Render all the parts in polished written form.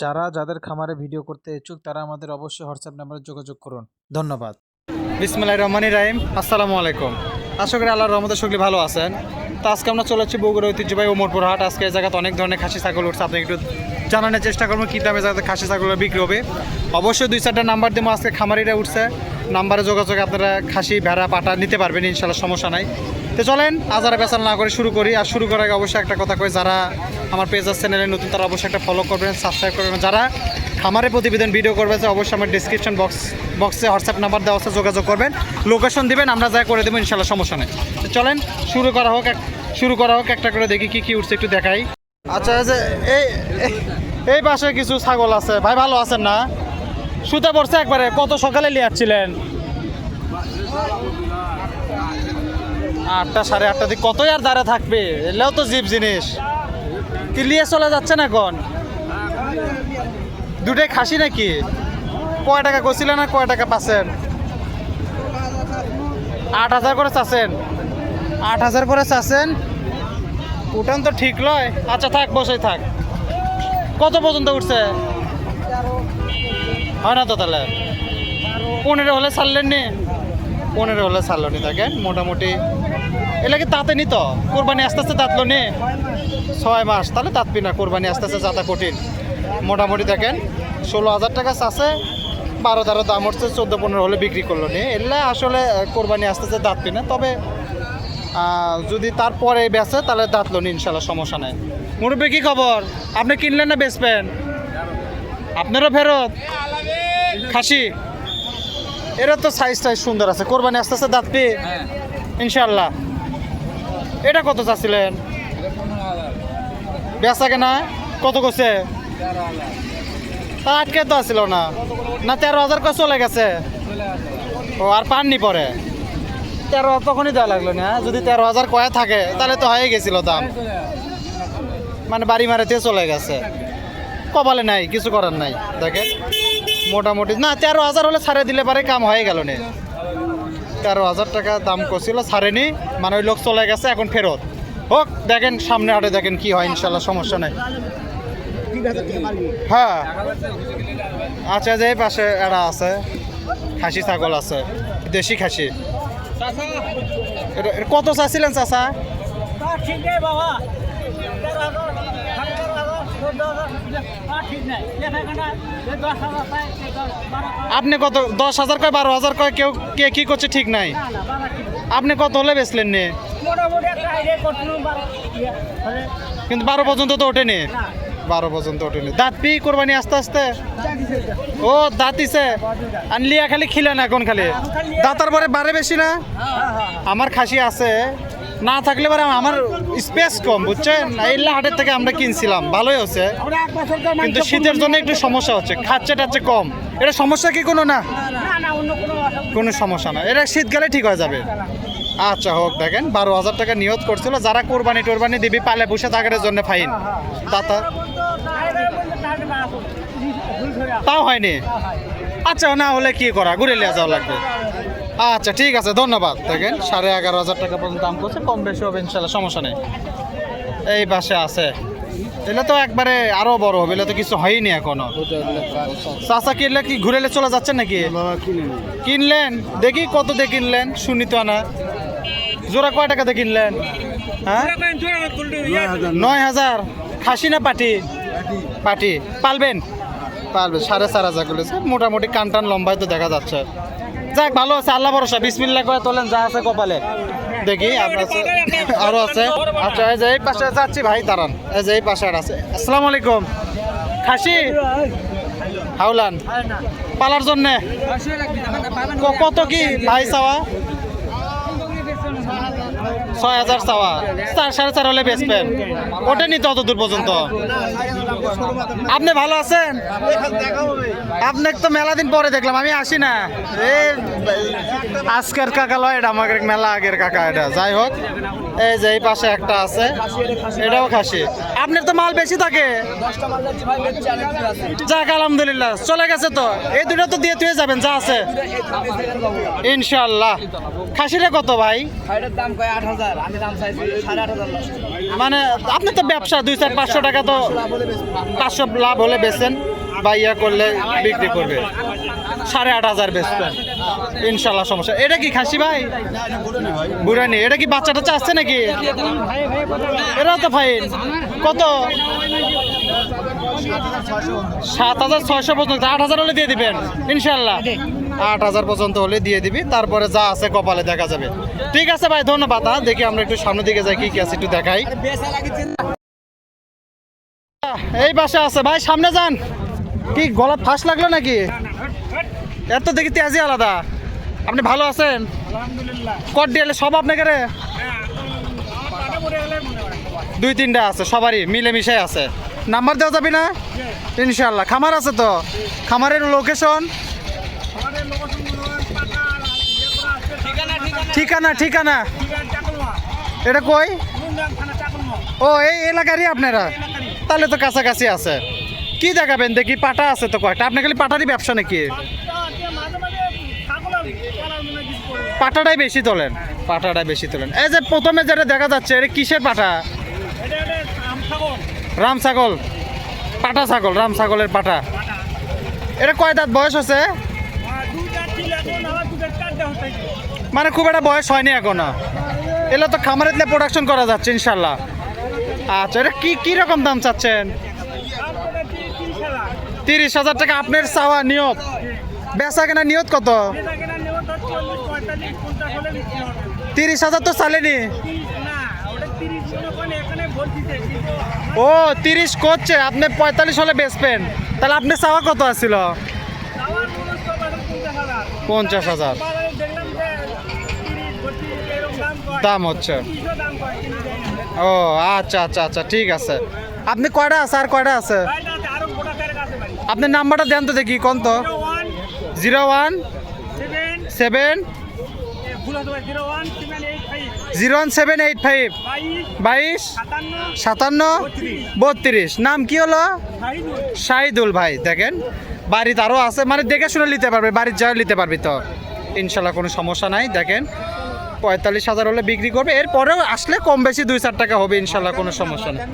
যাদের খামারে ভিডিও করতে ইচ্ছুক তারা আমাদের অবশ্যই হোয়াটসঅ্যাপ নাম্বারে যোগাযোগ করুন। ধন্যবাদ। বিসমিল্লাহির রহমানির রহিম। আসসালামু আলাইকুম। আশা করি আল্লাহর রহমতে সকলে ভালো আছেন। তো আজকে আমরা চলে যাচ্ছি বগুড়া ঐতিহ্যবাহী ওমরপুর হাট। আজকে এই জায়গাতে অনেক ধরনের খাসি ছাগল উঠছে, আপনি একটু জানানোর চেষ্টা করবো কী দামে যাতে খাসি ছাগল বিক্রি হবে। অবশ্যই 2-4টা নাম্বার দেবো। আজকে খামারিরা উঠছে, নাম্বারে যোগাযোগে আপনারা খাসি ভেড়া পাটা নিতে পারবেন, ইনশাল্লাহ সমস্যা নাই। তো চলেন আজারে বেচাল না করে শুরু করি। আর শুরু করার আগে অবশ্যই একটা কথা কই, যারা আমার পেজার চ্যানেলে নতুন তারা অবশ্যই একটা ফলো করবেন, সাবস্ক্রাইব করবেন। যারা খামারে প্রতিবেদন ভিডিও করবে অবশ্যই আমার ডিসক্রিপশন বক্সে হোয়াটসঅ্যাপ নাম্বার দেওয়া আছে, যোগাযোগ করবেন, লোকেশন দিবেন, আমরা যা করে দেবো ইনশাল্লাহ সমস্যা নেই। তো চলেন শুরু করা হোক একটা করে দেখি কি উঠছে একটু দেখাই। আচ্ছা, যে এই পাশে কিছু ছাগল আছে ভাই, ভালো আছেন না? শুতে পড়ছে একবারে, কত সকালে নিয়ে আসছিলেন? 8টা 8:30 দিকে, কতই আর দাঁড়া থাকবে, এলেও তো জীব জিনিস। কি নিয়ে চলে যাচ্ছেন এখন? দুটাই খাসি নাকি? কয় টাকা করছিলেন না কয় টাকা পাচ্ছেন? 8,000 করে চাচ্ছেন? 8,000 করে চাচ্ছেন? উঠান তো ঠিক লয়। আচ্ছা থাক, বসেই থাক। কত পর্যন্ত উঠছে? হয় না তো তাহলে 15 হলে ছাড়লেন নি? 15 হলে ছাড়লো নি। দেখেন মোটামুটি এলাকে তাতে নি তো, কোরবানি আস্তে আস্তে তাতলো নি 6 মাস, তাহলে তাতবি না, কোরবানি আস্তে আস্তে যাতা কঠিন। মোটামুটি দেখেন 16,000 টাকা চাষে, 12-13 দাম উঠছে, 14-15 হলে বিক্রি করলো নি। এলে আসলে কোরবানি আস্তে আস্তে দাঁতবি না, তবে যদি তারপরে বেচে তাহলে দাঁতলো নি ইনশাল্লাহ সমস্যা নাই। মুরব্বী কি খবর? আপনি কিনলেন না বেচবেন? আপনারও ফেরত খাসি? এরা তো সাইজ সুন্দর আছে, কোরবানি আস্তে আস্তে দাঁতবি ইনশাল্লাহ। এটা কত চাচ্ছিলেন? বেচা কেনা কত করছে? তা আটকে তো আসছিল না 13,000 করে চলে গেছে। ও আর পাননি পরে 13 তখনই দেওয়া লাগলো না। যদি 13,000 কয়ে থাকে তাহলে তো হয়ে গেছিল দাম, মানে বাড়ি মারাতে চলে গেছে। কপালে নাই, কিছু করার নাই। দেখেন মোটামুটি না 13,000 হলে ছাড়ে দিলে পারে, কাম হয়ে গেল নে। 13,000 টাকা দাম করছিল, ছাড়েনি, মানে ওই লোক চলে গেছে, এখন ফেরত হোক। দেখেন সামনে হাটে দেখেন কি হয়, ইনশাল্লাহ সমস্যা নাই। হ্যাঁ আচ্ছা, যে এই পাশে এরা আছে, খাসি ছাগল আছে, দেশি খাসি। এটা কত চাচ্ছিলেন চাচা? আপনি কত? 10,000 কয়, 12,000 কয়, কেউ কে কি করছে ঠিক নাই। আপনি কত হলে বেচলেন নে? কিন্তু 12 পর্যন্ত তো ওঠেনি। 12 পর্যন্ত ওঠেনি। দাঁত পি কোরবানি আস্তে আস্তে? ও দাঁতিছে আর লিয়া খালি খিলেন এখন, খালি দাঁতার পরে বাড়ে বেশি না। আমার খাসি আছে, না থাকলে পরে আমার স্পেস কম, বুঝছেন? এই হাটের থেকে আমরা কিনছিলাম, ভালোই হচ্ছে, কিন্তু শীতের জন্য একটু সমস্যা হচ্ছে, খাচ্ছে টাচ্ছে কম। এটা সমস্যা কি কোনো? না কোনো সমস্যা না, এটা শীতকালে ঠিক হয়ে যাবে। আচ্ছা হোক। দেখেন 12,000 টাকা নিয়ত করছিল, যারা কোরবানি দিবি পালে পুষে তাদের জন্য ফাইন। তাও হয়নি? আচ্ছা না হলে কি করা, ঘুরে নিয়ে যাওয়া লাগবে। আচ্ছা ঠিক আছে, ধন্যবাদ। দেখেন 11,500 টাকা পর্যন্ত দাম করছে, কম বেশি হবে ইনশাল্লাহ সমস্যা নেই। এই পাশে আছে, এলে তো একবারে আরো বড় হবে, এলে তো কিছু হয়নি এখনো। চাচা কিনলে কি ঘুরে চলে যাচ্ছেন নাকি? কিনলেন? দেখি কত দিয়ে কিনলেন, শুনি তো না। জোড়া কয় টাকা দিয়ে কিনলেন? হ্যাঁ 9,000। খাসি না পাটি? পাটি। পালবেন? পালবে। 4,500 বলেছে, মোটামুটি কানটান লম্বায় তো দেখা যাচ্ছে। যাক ভালো আছে, আল্লাহ ভরসা, বিসমিল্লাহ করে তোলেন, যা আছে কপালে। দেখি আপনার আরো আছে। আচ্ছা এই যে এই পাশে যাচ্ছি ভাই, দাঁড়ান। এই যে এই পাশে আর আছে। আসসালামু আলাইকুম। খাসি হাওলান পালার জন্য কত কি ভাই চাওয়া? 6,000 চাওয়া, 4,500 হলে বেচবেন। ওঠেনি তো অত দূর পর্যন্ত। আপনি ভালো আছেন? আপনাকে তো মেলা দিন পরে দেখলাম, আমি আসি না। আজকের কাকা লয়, এটা আমাকে মেলা আগের কাকা। এটা যাই হোক, এই যে এই পাশে একটা আছে, এটাও খাসি। আপনার তো মাল বেশি থাকে। যাক আলহামদুলিল্লাহ, চলে গেছে তো। এই দুটো তো দিয়ে তুই যাবেন, যা আছে ইনশাল্লাহ। খাসিটা কত ভাই? মানে আপনি তো ব্যবসা 2-4-500 টাকা তো 500 লাভ হলে বেচেন। বা ইয়া করলে বিক্রি করবে। 8,500 বেচবেন ইনশাল্লাহ, সমস্যা। এটা কি খাসি ভাই? বুড়ানি। এটা কি বাচ্চা টাচ্চা আসছে নাকি? এরাও তো ফাইন। কত? 7,600 পর্যন্ত। 8,000 হলে দিয়ে দিবেন ইনশাল্লাহ। 8,000 পর্যন্ত হলে দিয়ে দিবি, তারপরে যা আছে কপালে দেখা যাবে। ঠিক আছে ভাই, ধন্যবাদ। দেখি আমরা একটু সামনের দিকে যাই, কি কি আছে একটু দেখাই। এই পাশে আছে ভাই, সামনে যান। কি গলা ফাঁস লাগলো নাকি? এত দেখি তেজি আলাদা। আপনি ভালো আছেন? কট দিয়ে সব আপনাকে রে? 2-3টা আছে, সবারই মিলেমিশে আছে। নাম্বার দেওয়া যাবে না ইনশাল্লাহ? খামার আছে তো? খামারের লোকেশন? ঠিকানা এটা কই? ও, এই এলাকারই আপনারা? তাহলে তো কাছাকাছি আছে। কি দেখাবেন দেখি? পাটা আছে তো কয়টা? আপনি খালি পাটারই ব্যবসা নাকি? পাটাটাই বেশি তোলেন? পাটাটাই বেশি তোলেন। এই যে প্রথমে যেটা দেখা যাচ্ছে, এটা কিসের পাটা? রাম ছাগল। পাটা ছাগল, রাম ছাগলের পাটা। এটা কয় দাঁত বয়স আছে? মানে খুব একটা বয়স হয়নি এখনো। এগুলো তো খামারে দিলে প্রোডাকশন করা যাচ্ছে ইনশাল্লাহ। আচ্ছা, এটা কি রকম দাম চাচ্ছেন? 30,000 টাকা আপনার চাওয়া নিয়ত? বেচা কেনা নিয়ত কত? 30,000 তো চালেনি। ও, 30 করছে, আপনি 45 হলে বেচবেন। তাহলে আপনি চাওয়া কত আছিল? 50,000 দাম হচ্ছে। ও আচ্ছা আচ্ছা আচ্ছা, ঠিক আছে। আপনি কয়টা আছে? আর কয়টা আছে? আপনার নাম্বারটা দেন তো দেখি, কোন তো? 01785 22 57 32। নাম কি হলো? শাহিদুল ভাই। দেখেন বাড়িতে আরও আছে, মানে দেখে শুনে নিতে পারবে, বাড়ির যা নিতে পারবি তো ইনশাল্লাহ, কোনো সমস্যা নাই। দেখেন 45,000 হলে বিক্রি করবে, এরপরেও আসলে কম বেশি 2-4 টাকা হবে ইনশাল্লাহ, কোনো সমস্যা নেই।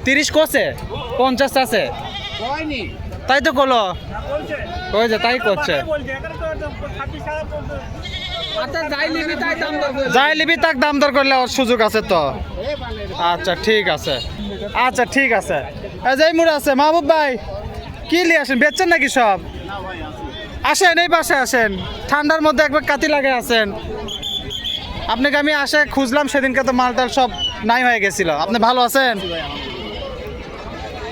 30 করছে, 50 আছে তাই তো করলো, ওই যে তাই করছে। যাই লিবি তাক দাম দর করলে ওর সুযোগ আছে তো। আচ্ছা ঠিক আছে, আচ্ছা ঠিক আছে। এই মুড়ে আছে মাহবুব ভাই, কি নিয়ে আসেন? বেচছেন নাকি সব? আসেন এই পাশে আসেন, ঠান্ডার মধ্যে একবার কাতি লাগে আছেন। আপনাকে আমি আসে খুঁজলাম সেদিনকে, তো মালটাল সব নাই হয়ে গেছিল। আপনি ভালো আছেন?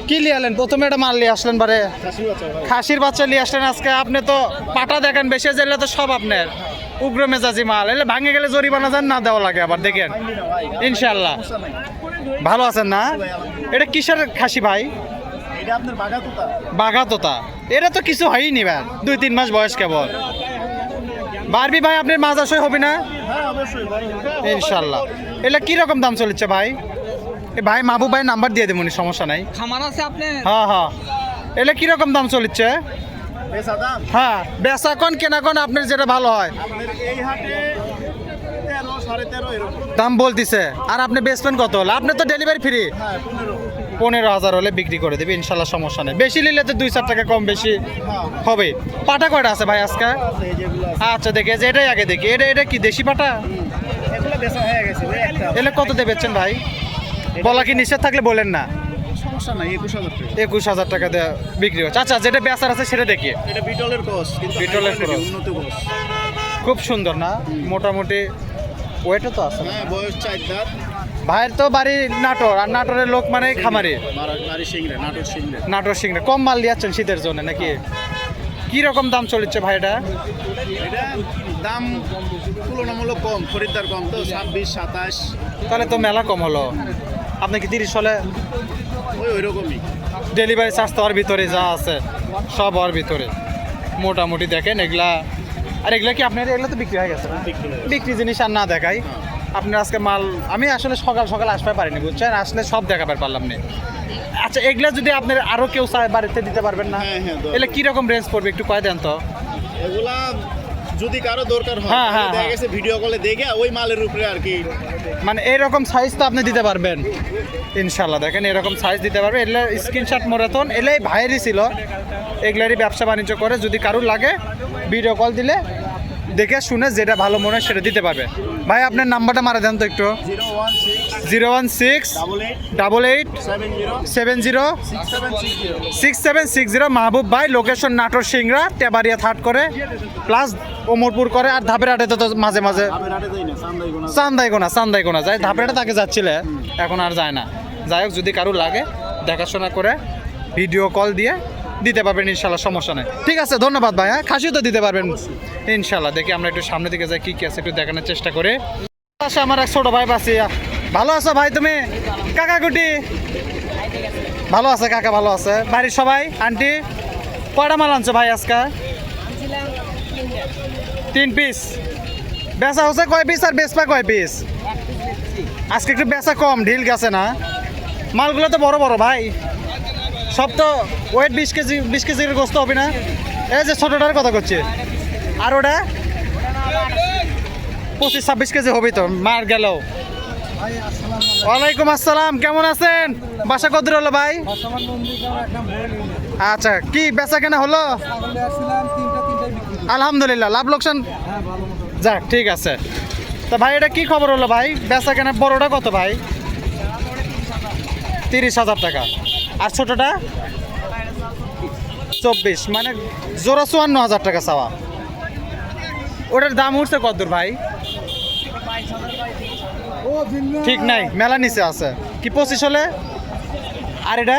কি নিয়ে আলেন? প্রথমে একটা মাল নিয়ে আসলেন, বারে খাসির বাচ্চা নিয়ে আসলেন আজকে। আপনি তো পাটা দেখেন বেশি যেলে তো সব আপনার উগ্র মেজাজি মাল, এলে ভাঙে গেলে জরিমানা যান না দেওয়া লাগে আবার। দেখেন ইনশাল্লাহ ভালো আছেন না? এটা কিসের খাসি ভাই? বাঘা তোতা। এটা তো কিছু হয়নি ভাই, 2-3 মাস বয়স কেবল। বারবি ভাই আপনার মাজাশয় হবে না ইনশাল্লাহ? এটা কি রকম দাম চলেছে ভাই? ভাই মাহবুব ভাই নাম্বার দিয়ে দেবো, সমস্যা নাই। খামার আছে আপনি? হ্যাঁ হ্যাঁ। এটা কি রকম দাম চলেছে? হ্যাঁ, বেচা কোন কেনা কোন আপনার যেটা ভালো হয় দাম বলতিছে। আর আপনি বেচবেন কত হলে? আপনি তো ডেলিভারি ফ্রি। 15,000 হলে বিক্রি করে দেবে ইনশাল্লাহ, সমস্যা নেই। বেশি নিলে তো 2-4 টাকা কম বেশি হবে। পাটা কয়টা আছে ভাই আজকে? আচ্ছা দেখে যে এটাই আগে দেখি। এটা কি দেশি পাটা? এলে কত দিয়ে বেচছেন ভাই? বলা কি নিষেধ থাকলে বলেন না, সমস্যা নাই। 21,000 টাকা দিয়ে বিক্রি হচ্ছে। আচ্ছা যেটা বেচার আছে সেটা দেখি। এটা বিটলের ক্রস, কিন্তু বিটলের ক্রস, উন্নত ক্রস, খুব সুন্দর না? মোটামুটি ওয়েটও তো আছে। হ্যাঁ, বয়স 4 দাঁত। ভাইয়ের তো বাড়ি নাটোর, আর নাটোরের লোক মানে খামারি। বাড়ি সিংড়া, নাটোর সিংড়া। নাটোর সিংড়া। কম মাল দিয়েছেন শীতের জন্য নাকি? কি রকম দাম চলেছে ভাই এটা? এটা দাম তুলনামূলক কম, খরিদ্দার কম তো, 26-27। তাহলে তো মেলা কম হলো। আপনি কি 30 হলে? ওই রকমই। ডেলিভারি চার্জ তো ওর ভিতরে যা আছে সব ওর ভিতরে মোটামুটি। দেখেন এগুলা, আর এগুলা কি আপনার? এগুলো তো বিক্রি হয়ে গেছে না? বিক্রি জিনিস আর না দেখাই আপনার। আজকে মাল আমি আসলে সকাল সকাল আসতে পারিনি, বুঝছেন? আসলে সব দেখাবার পারলাম না। আচ্ছা এগুলা যদি আপনার আরও কেউ চায় বাড়িতে দিতে পারবেন না? হ্যাঁ, এগুলো কীরকম রেঞ্জ পড়বে একটু কয়ে দেন তো। এগুলা যদি কারো দরকার হয় হ্যাঁ, তাহলে হ্যাঁ, দেখা হ্যাঁ। গেছে ভিডিও কলে দেখে ওই মালের উপরে আর কি মানে এইরকম সাইজ তো আপনি দিতে পারবেন ইনশাল্লাহ। দেখেন এরকম সাইজ দিতে পারবে। এগুলো স্ক্রিনশট মরাতন এলাই ভাইয়েরই ছিল, এগুলারই ব্যবসা বাণিজ্য করে। যদি কারোর লাগে ভিডিও কল দিলে দেখে শুনে যেটা ভালো মনে হয় সেটা দিতে পারবে। ভাই আপনার নাম্বারটা মারা দেন তো একটু। 01688706706 মাহবুব ভাই, লোকেশন নাটোর সিংড়া, টেবারিয়া থার্ড করে প্লাস ওমরপুর করে। আর ধাপের হাটে তো মাঝে মাঝে চান্দাইগোনা যায়, ধাপের হাটে তাকে যাচ্ছিলে, এখন আর যায় না। যাই হোক, যদি কারো লাগে দেখাশোনা করে ভিডিও কল দিয়ে দিতে পারবেন ইনশাল্লাহ, সমস্যা নেই। ঠিক আছে, ধন্যবাদ ভাই। হ্যাঁ, খাসিও তো দিতে পারবেন ইনশাল্লাহ। দেখি আমরা একটু সামনের দিকে যাই, কি আছে একটু দেখানোর চেষ্টা করে। আচ্ছা, আমার এক ছোট ভাই বাসি। ভালো আছো ভাই তুমি? কাকা কুটি ভালো আছে? কাকা ভালো আছে? বাড়ির সবাই? আন্টি কয়টা মাল আনছো ভাই আজকে? 3 পিস। বেচা হচ্ছে কয় পিস আর বেচপা কয় পিস? আজকে একটু বেচা কম, ঢিল গেছে না? মালগুলো তো বড় বড় ভাই, সব তো ওয়েট 20 কেজির গোস্ত হবে না? এই যে ছোটোটার কথা করছি, আর ওটা 25-26 কেজি হবে তো, মার গেল। ওয়ালাইকুম আসসালাম, কেমন আছেন? বাসা কত দূর হলো ভাই? আচ্ছা, কি বেচা কেনা হলো? আলহামদুলিল্লাহ, লাভ লোকসান যাক, ঠিক আছে। তা ভাই এটা কি খবর হলো ভাই? বেচা কেনা বড়টা কত ভাই? 30,000 টাকা। আর ছোটটা 24, মানে জোড়া 54,000 টাকা চাওয়া। ওটার দাম উঠছে কত দূর ভাই? ঠিক নাই, মেলা নিচে আছে। কি 25 হলে? আর এটা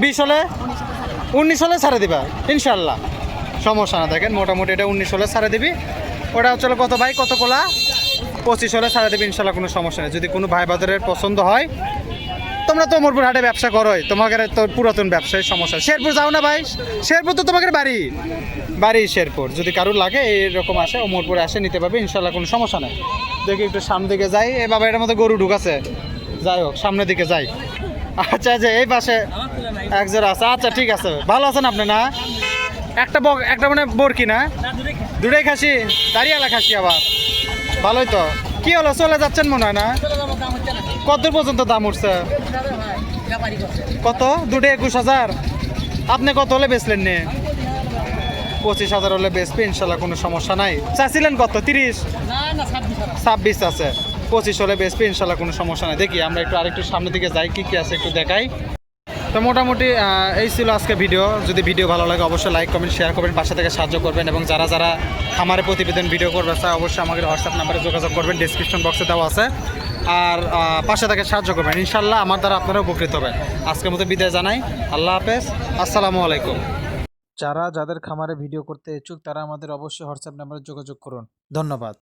20 হলে? 19 হলে ছাড়ে দিবা ইনশাল্লাহ, সমস্যা না। দেখেন মোটামুটি এটা 19 হলে ছাড়ে দিবি। ওটা হচ্ছে কত ভাই, কত কোলা? 25 হলে ছাড়ে দিবি ইনশাল্লাহ, কোনো সমস্যা নেই। যদি কোনো ভাই বাজারের পছন্দ হয়, তোমরা তো ওমরপুর হাটে ব্যবসা করোই, তোমাদের তো পুরাতন ব্যবসায়ী, সমস্যা। শেরপুর যাও না ভাই? শেরপুর তো তোমাদের বাড়ি শেরপুর। যদি কারোর লাগে এইরকম আসে, ওমরপুরে আসে নিতে পারবে ইনশাল্লাহ, কোনো সমস্যা নেই। দেখি একটু সামনের দিকে যাই। এ বাবা, এটার মধ্যে গরু ঢুকাছে। যাই হোক, সামনের দিকে যাই। আচ্ছা, যে এই পাশে একজোড়া আছে। আচ্ছা, ঠিক আছে। ভালো আছেন আপনি? না, একটা মানে বরকি না, দুটাই খাসি, দাঁড়িয়ালা খাসি আবার। ভালোই তো। কি হলো, চলে যাচ্ছেন মনে হয় না? কত পর্যন্ত দাম উঠছে? কত? 21,000। আপনি কত হলে বেচলেন? নে 25,000 হলে বেচবে ইনশাল্লাহ, কোনো সমস্যা নাই। চাইছিলেন কত? 30? 26 আছে। 25 হলে বেচবে ইনশাল্লাহ, কোনো সমস্যা নাই। দেখি আমরা একটু আরেকটু সামনের দিকে যাই, কি আছে একটু দেখাই। তো মোটামুটি এই ছিল আজকে ভিডিও। যদি ভিডিও ভালো লাগে অবশ্যই লাইক কমেন্ট শেয়ার করবেন, পাশে থেকে সাহায্য করবেন। এবং যারা খামারে প্রতিবেদন ভিডিও করবে চায় অবশ্যই আমাদের হোয়াটসঅ্যাপ নাম্বারে যোগাযোগ করবেন, ডিসক্রিপশন বক্সে দেওয়া আছে। আর পাশে থেকে সাহায্য করবেন ইনশাল্লাহ, আমার দ্বারা আপনারা উপকৃত হবেন। আজকের মতো বিদায় জানাই, আল্লাহ হাফেজ, আসসালামু আলাইকুম। যাদের খামারে ভিডিও করতে ইচ্ছুক তারা আমাদের অবশ্যই হোয়াটসঅ্যাপ নাম্বারে যোগাযোগ করুন। ধন্যবাদ।